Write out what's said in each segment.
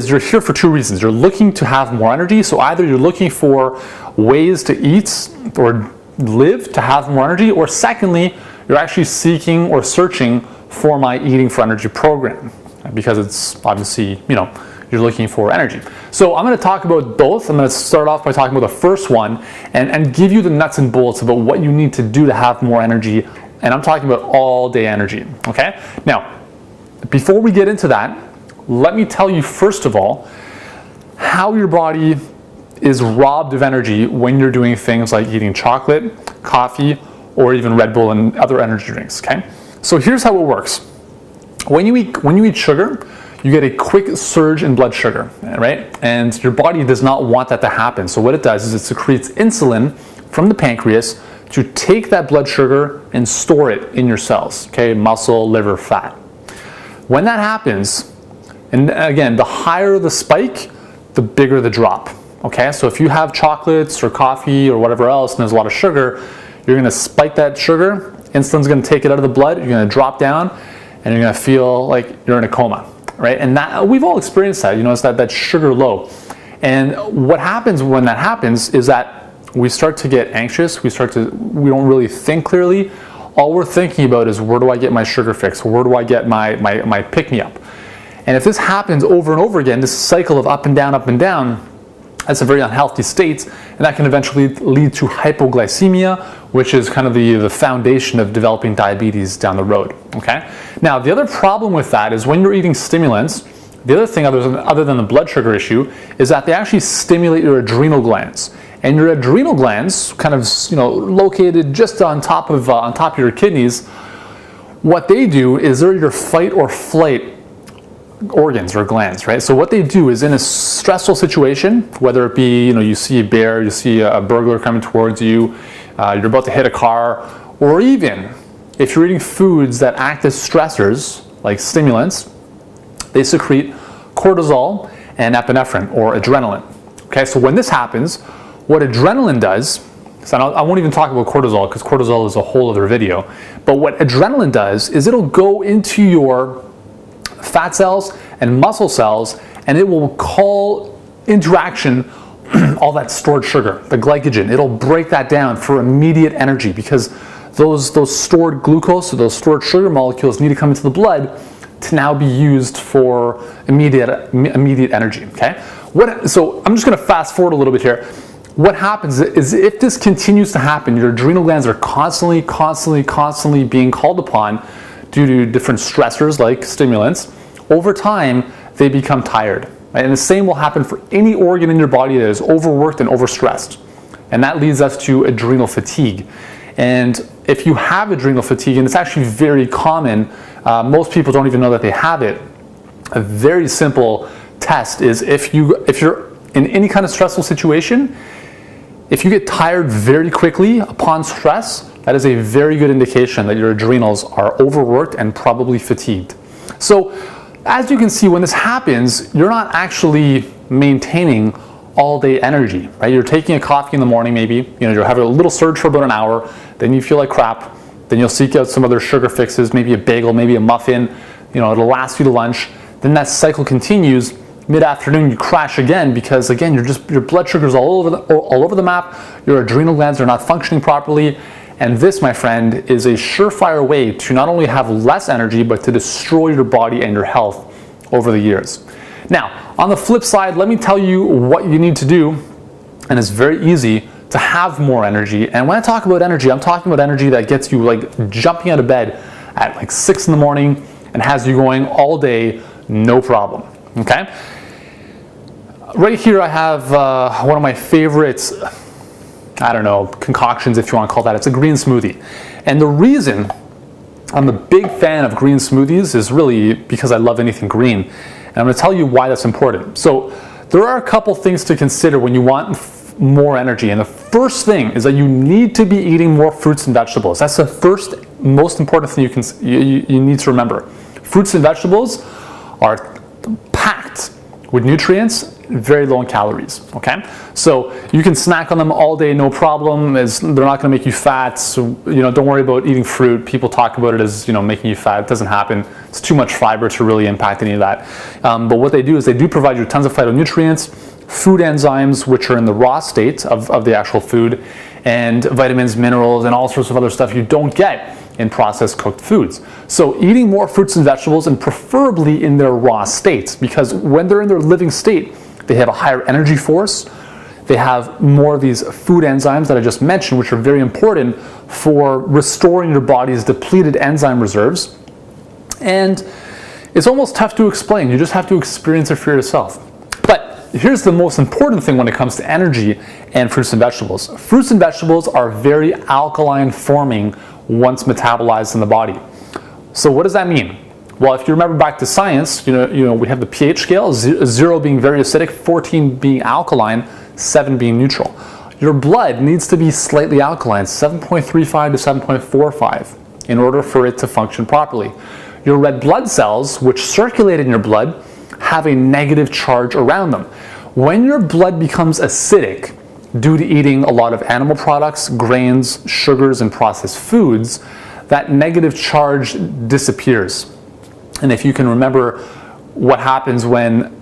You're here for two reasons. You're looking to have more energy, so either you're looking for ways to eat or live to have more energy, or secondly, you're actually seeking or searching for my Eating for Energy program, because it's obviously, you're looking for energy. So I'm going to talk about both. I'm going to start off by talking about the first one and give you the nuts and bolts about what you need to do to have more energy, and I'm talking about all day energy, okay? Now, before we get into that, let me tell you first of all how your body is robbed of energy when you're doing things like eating chocolate, coffee, or even Red Bull and other energy drinks, okay? So here's how it works. When you eat sugar, you get a quick surge in blood sugar, right? And your body does not want that to happen. So what it does is it secretes insulin from the pancreas to take that blood sugar and store it in your cells, okay? Muscle, liver, fat. When that happens, and again, the higher the spike, the bigger the drop, okay? So if you have chocolates or coffee or whatever else and there's a lot of sugar, you're gonna spike that sugar, insulin's gonna take it out of the blood, you're gonna drop down, and you're gonna feel like you're in a coma, right? And that, we've all experienced that, it's that sugar low. And what happens when that happens is that we start to get anxious, we don't really think clearly. All we're thinking about is, where do I get my sugar fix? Where do I get my pick-me-up? And if this happens over and over again, this cycle of up and down, that's a very unhealthy state, and that can eventually lead to hypoglycemia, which is kind of the foundation of developing diabetes down the road, okay? Now, the other problem with that is when you're eating stimulants, the other thing other than the blood sugar issue is that they actually stimulate your adrenal glands. And your adrenal glands, kind of located just on top of your kidneys, what they do is they're your fight or flight organs or glands, right? So what they do is, in a stressful situation, whether it be you see a bear, you see a burglar coming towards you, you're about to hit a car, or even if you're eating foods that act as stressors like stimulants, they secrete cortisol and epinephrine or adrenaline. Okay, so when this happens, what adrenaline does, so I won't even talk about cortisol because cortisol is a whole other video, but what adrenaline does is it'll go into your fat cells and muscle cells, and it will call into action all that stored sugar, the glycogen. It'll break that down for immediate energy, because those stored glucose, or those stored sugar molecules, need to come into the blood to now be used for immediate energy, okay? So I'm just gonna fast forward a little bit here. What happens is, if this continues to happen, your adrenal glands are constantly being called upon due to different stressors like stimulants. Over time, they become tired. Right? And the same will happen for any organ in your body that is overworked and overstressed. And that leads us to adrenal fatigue. And if you have adrenal fatigue, and it's actually very common, most people don't even know that they have it. A very simple test is, if you're in any kind of stressful situation, if you get tired very quickly upon stress, that is a very good indication that your adrenals are overworked and probably fatigued. So, as you can see, when this happens, you're not actually maintaining all-day energy, right? You're taking a coffee in the morning, maybe, you're having a little surge for about an hour, then you feel like crap, then you'll seek out some other sugar fixes, maybe a bagel, maybe a muffin, it'll last you to lunch. Then that cycle continues. Mid-afternoon, you crash again, because again, your blood sugar's all over the map, your adrenal glands are not functioning properly, and this, my friend, is a surefire way to not only have less energy, but to destroy your body and your health over the years. Now, on the flip side, let me tell you what you need to do, and it's very easy to have more energy. And when I talk about energy, I'm talking about energy that gets you like jumping out of bed at like 6 in the morning and has you going all day, no problem, okay? Right here I have one of my favorites, concoctions, if you want to call that. It's a green smoothie. And the reason I'm a big fan of green smoothies is really because I love anything green. And I'm going to tell you why that's important. So there are a couple things to consider when you want more energy. And the first thing is that you need to be eating more fruits and vegetables. That's the first most important thing you need to remember. Fruits and vegetables are packed with nutrients very low in calories, okay? So you can snack on them all day, no problem. They're not gonna make you fat, so don't worry about eating fruit. People talk about it as making you fat. It doesn't happen. It's too much fiber to really impact any of that. But what they do is they do provide you tons of phytonutrients, food enzymes, which are in the raw state of the actual food, and vitamins, minerals, and all sorts of other stuff you don't get in processed cooked foods. So eating more fruits and vegetables, and preferably in their raw states, because when they're in their living state, they have a higher energy force. They have more of these food enzymes that I just mentioned, which are very important for restoring your body's depleted enzyme reserves. And it's almost tough to explain. You just have to experience it for yourself. But here's the most important thing when it comes to energy and fruits and vegetables. Fruits and vegetables are very alkaline forming once metabolized in the body. So what does that mean? Well, if you remember back to science, we have the pH scale, 0 being very acidic, 14 being alkaline, 7 being neutral. Your blood needs to be slightly alkaline, 7.35 to 7.45, in order for it to function properly. Your red blood cells, which circulate in your blood, have a negative charge around them. When your blood becomes acidic due to eating a lot of animal products, grains, sugars, and processed foods, that negative charge disappears. And if you can remember what happens when,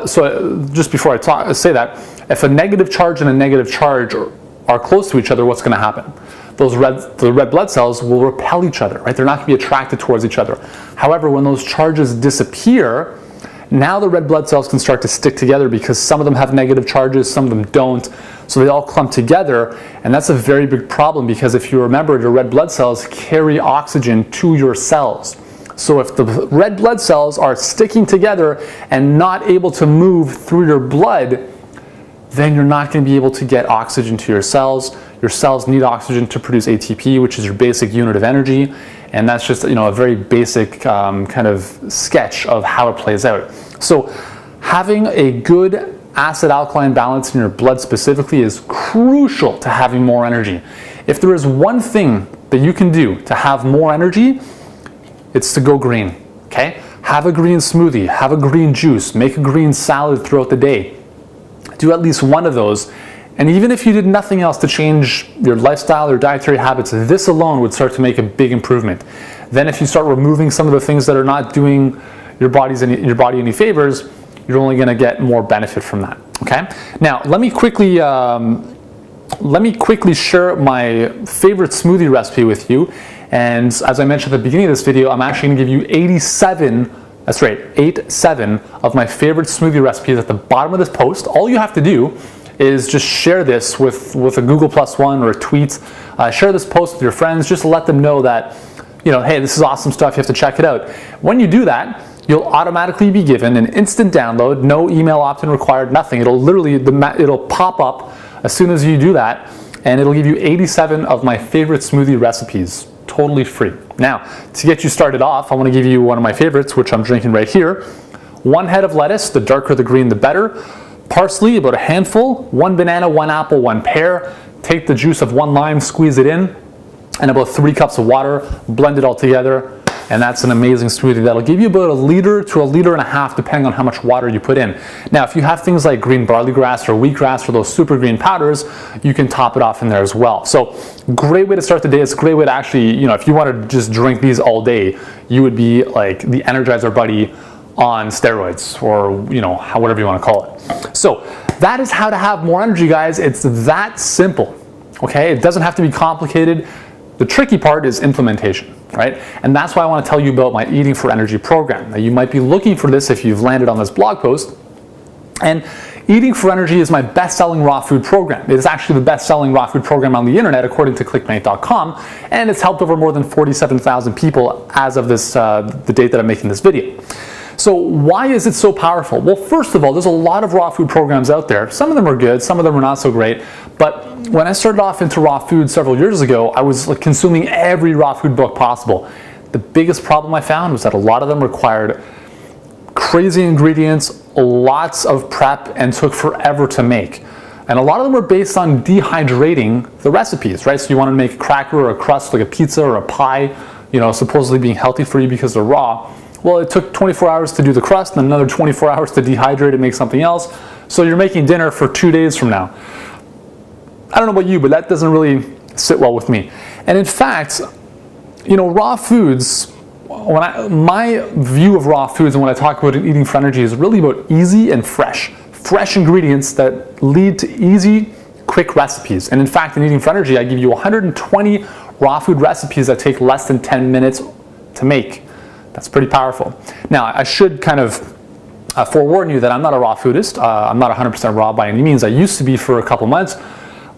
so just before I say that, if a negative charge and a negative charge are close to each other, what's going to happen? The red blood cells will repel each other, right? They're not going to be attracted towards each other. However, when those charges disappear, now the red blood cells can start to stick together, because some of them have negative charges, some of them don't. So they all clump together, and that's a very big problem, because if you remember, your red blood cells carry oxygen to your cells. So if the red blood cells are sticking together and not able to move through your blood, then you're not going to be able to get oxygen to your cells. Your cells need oxygen to produce ATP, which is your basic unit of energy. And that's just a very basic kind of sketch of how it plays out. So having a good acid-alkaline balance in your blood specifically is crucial to having more energy. If there is one thing that you can do to have more energy, it's to go green, okay? Have a green smoothie, have a green juice, make a green salad throughout the day. Do at least one of those. And even if you did nothing else to change your lifestyle or dietary habits, this alone would start to make a big improvement. Then if you start removing some of the things that are not doing your body any favors, you're only going to get more benefit from that, okay? Now, let me quickly share my favorite smoothie recipe with you. And as I mentioned at the beginning of this video, I'm actually going to give you 87 of my favorite smoothie recipes at the bottom of this post. All you have to do is just share this with a Google +1 or a tweet. Share this post with your friends. Just let them know that, hey, this is awesome stuff. You have to check it out. When you do that, you'll automatically be given an instant download, no email opt-in required, nothing. It'll pop up as soon as you do that, and it'll give you 87 of my favorite smoothie recipes, totally free. Now, to get you started off, I want to give you one of my favorites, which I'm drinking right here. 1 head of lettuce, the darker the green, the better. Parsley, about a handful. 1 banana, 1 apple, 1 pear. Take the juice of 1 lime, squeeze it in, and about 3 cups of water. Blend it all together, and that's an amazing smoothie. That'll give you about 1 liter to 1.5 liters, depending on how much water you put in. Now, if you have things like green barley grass or wheatgrass or those super green powders, you can top it off in there as well. So, great way to start the day. It's a great way to actually, if you want to just drink these all day, you would be like the Energizer Buddy on steroids, or whatever you want to call it. So that is how to have more energy, guys. It's that simple, okay? It doesn't have to be complicated. The tricky part is implementation, right? And that's why I want to tell you about my Eating for Energy program. Now, you might be looking for this if you've landed on this blog post. And Eating for Energy is my best-selling raw food program. It is actually the best-selling raw food program on the internet, according to clickmate.com, and it's helped over more than 47,000 people as of the date that I'm making this video. So why is it so powerful? Well, first of all, there's a lot of raw food programs out there. Some of them are good, some of them are not so great. But when I started off into raw food several years ago, I was consuming every raw food book possible. The biggest problem I found was that a lot of them required crazy ingredients, lots of prep, and took forever to make. And a lot of them were based on dehydrating the recipes, right? So you want to make a cracker or a crust, like a pizza or a pie, supposedly being healthy for you because they're raw. Well, it took 24 hours to do the crust and another 24 hours to dehydrate and make something else. So you're making dinner for 2 days from now. I don't know about you, but that doesn't really sit well with me. And in fact, you know, raw foods, my view of raw foods and when I talk about eating for energy is really about easy and fresh ingredients that lead to easy, quick recipes. And in fact, in eating for energy, I give you 120 raw food recipes that take less than 10 minutes to make. That's pretty powerful. Now, I should kind of forewarn you that I'm not a raw foodist. I'm not 100% raw by any means. I used to be for a couple months.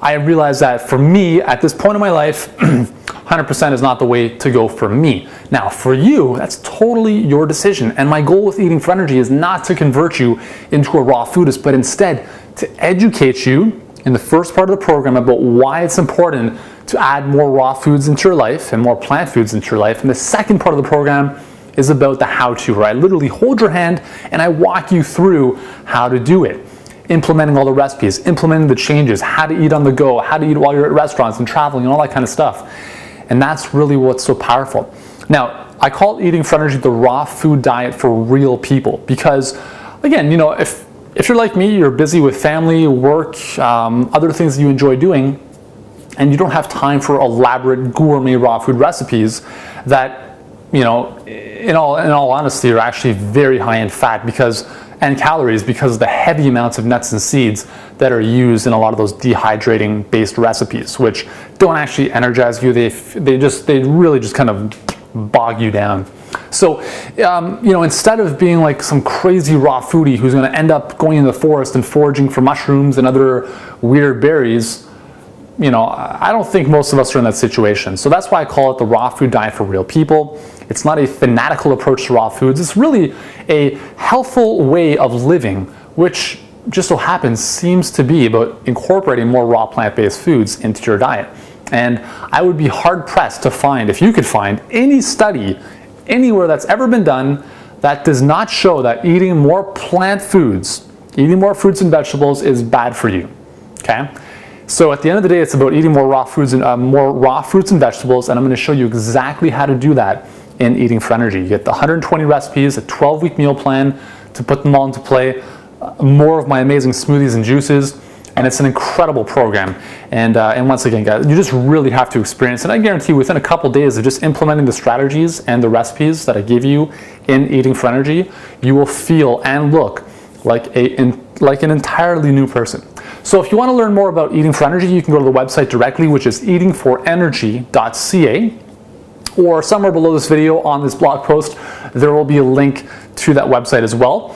I realized that for me, at this point in my life, 100% is not the way to go for me. Now, for you, that's totally your decision. And my goal with eating for energy is not to convert you into a raw foodist, but instead to educate you in the first part of the program about why it's important to add more raw foods into your life and more plant foods into your life. And the second part of the program is about the how-to, where I literally hold your hand and I walk you through how to do it. Implementing all the recipes, implementing the changes, how to eat on the go, how to eat while you're at restaurants and traveling and all that kind of stuff. And that's really what's so powerful. Now, I call eating for energy the raw food diet for real people because, again, you know, if you're like me, you're busy with family, work, other things that you enjoy doing, and you don't have time for elaborate gourmet raw food recipes that, you know, in all honesty, are actually very high in fat and calories because of the heavy amounts of nuts and seeds that are used in a lot of those dehydrating based recipes, which don't actually energize you. They really just kind of bog you down. So, you know, instead of being like some crazy raw foodie who's going to end up going in the forest and foraging for mushrooms and other weird berries, you know, I don't think most of us are in that situation. So that's why I call it the raw food diet for real people. It's not a fanatical approach to raw foods. It's really a healthful way of living, which just so happens seems to be about incorporating more raw plant-based foods into your diet. And I would be hard-pressed to find, if you could find, any study anywhere that's ever been done that does not show that eating more plant foods, eating more fruits and vegetables is bad for you, okay? So at the end of the day, it's about eating more raw fruits and vegetables, and I'm going to show you exactly how to do that in Eating for Energy. You get the 120 recipes, a 12-week meal plan to put them all into play, more of my amazing smoothies and juices, and it's an incredible program. And once again, guys, you just really have to experience it. I guarantee within a couple days of just implementing the strategies and the recipes that I give you in Eating for Energy, you will feel and look like an entirely new person. So if you want to learn more about Eating for Energy, you can go to the website directly, which is eatingforenergy.ca, or somewhere below this video on this blog post, there will be a link to that website as well.